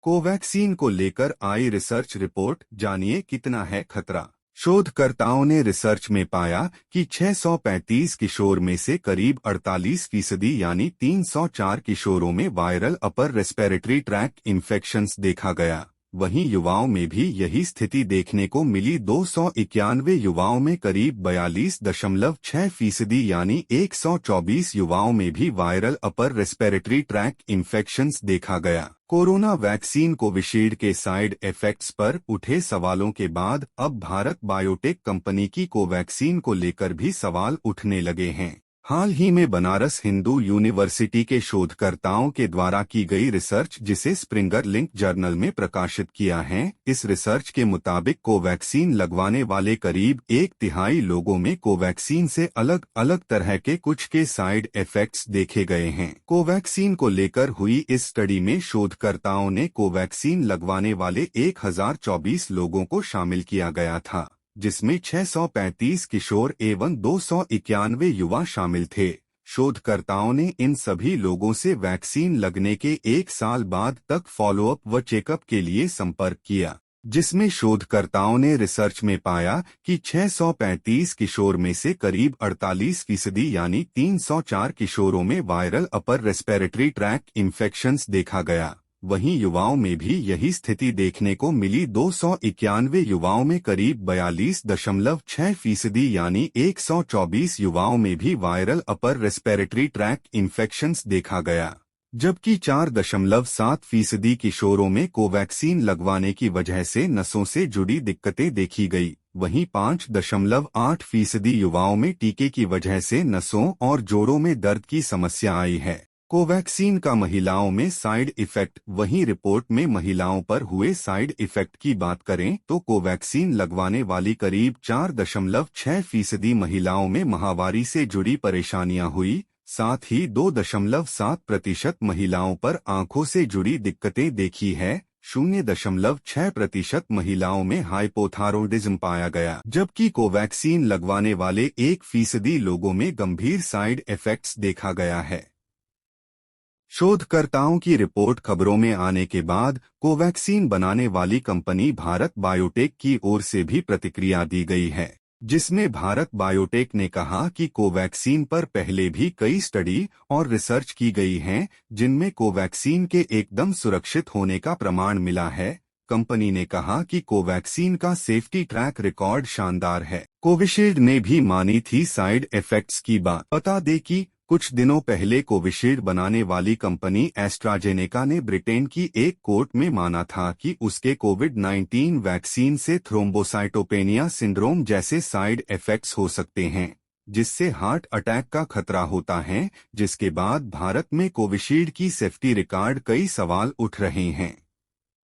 Covaxin को लेकर I research report, जानिए कितना है खतरा। शोधकर्ताओं ने रिसर्च में पाया कि 635 किशोर में से करीब 48% यानी 304 किशोरों में viral upper respiratory tract infections देखा गया। वहीं युवाओं में भी यही स्थिति देखने को मिली। 291 युवाओं में करीब 42.6% यानी 124 युवाओं में भी viral upper respiratory tract infections देखा गया। कोरोना वैक्सीन कोविशील्ड के साइड इफेक्ट्स पर उठे सवालों के बाद अब भारत बायोटेक कंपनी की कोवैक्सीन को लेकर भी सवाल उठने लगे हैं। हाल ही में बनारस हिंदू यूनिवर्सिटी के शोधकर्ताओं के द्वारा की गई रिसर्च, जिसे स्प्रिंगर लिंक जर्नल में प्रकाशित किया है, इस रिसर्च के मुताबिक कोवैक्सीन लगवाने वाले करीब 1/3 लोगों में कोवैक्सीन से अलग अलग तरह के कुछ के साइड इफेक्ट्स देखे गए हैं। कोवैक्सीन को लेकर हुई इस स्टडी में शोधकर्ताओं ने कोवैक्सीन लगवाने वाले 1024 लोगों को शामिल किया गया था, जिसमें 635 किशोर एवं 291 युवा शामिल थे। शोधकर्ताओं ने इन सभी लोगों से वैक्सीन लगने के 1 साल बाद तक फॉलोअप व चेकअप के लिए संपर्क किया, जिसमें शोधकर्ताओं ने रिसर्च में पाया कि 635 किशोर में से करीब 48% यानी 304 किशोरों में viral upper respiratory tract infections देखा गया। वहीं युवाओं में भी यही स्थिति देखने को मिली। 291 युवाओं में करीब 42.6% यानी 124 युवाओं में भी viral upper respiratory tract infections देखा गया, जबकि 4.7% किशोरों में कोवैक्सीन लगवाने की वजह से नसों से जुड़ी दिक्कतें देखी गई। वहीं 5.8% युवाओं में टीके की वजह से नसों और जोड़ों में दर्द की समस्या आई है। कोवैक्सीन का महिलाओं में साइड इफेक्ट। वहीं रिपोर्ट में महिलाओं पर हुए साइड इफेक्ट की बात करें तो कोवैक्सीन लगवाने वाली करीब 4.6% महिलाओं में माहवारी से जुड़ी परेशानियां हुई। साथ ही 2.7% महिलाओं पर आंखों से जुड़ी दिक्कतें देखी है। 0.6% महिलाओं में हाइपोथायरॉयडिज्म पाया गया, जबकि कोवैक्सीन लगवाने वाले 1% लोगों में गंभीर साइड इफेक्ट्स देखा गया है। शोधकर्ताओं की रिपोर्ट खबरों में आने के बाद कोवैक्सीन बनाने वाली कंपनी भारत बायोटेक की ओर से भी प्रतिक्रिया दी गई है, जिसमें भारत बायोटेक ने कहा कि कोवैक्सीन पर पहले भी कई स्टडी और रिसर्च की गई हैं, जिनमें कोवैक्सीन के एकदम सुरक्षित होने का प्रमाण मिला है। कंपनी ने कहा कि कोवैक्सीन का सेफ्टी ट्रैक रिकॉर्ड शानदार है। कोविशील्ड ने भी मानी थी साइड इफेक्ट्स की बात। बता दें कि कुछ दिनों पहले कोविशील्ड बनाने वाली कंपनी एस्ट्राजेनेका ने ब्रिटेन की एक कोर्ट में माना था कि उसके कोविड-19 वैक्सीन से थ्रोम्बोसाइटोपेनिया सिंड्रोम जैसे साइड इफेक्ट्स हो सकते हैं, जिससे हार्ट अटैक का खतरा होता है। जिसके बाद भारत में कोविशील्ड की सेफ्टी रिकॉर्ड कई सवाल उठ रहे हैं।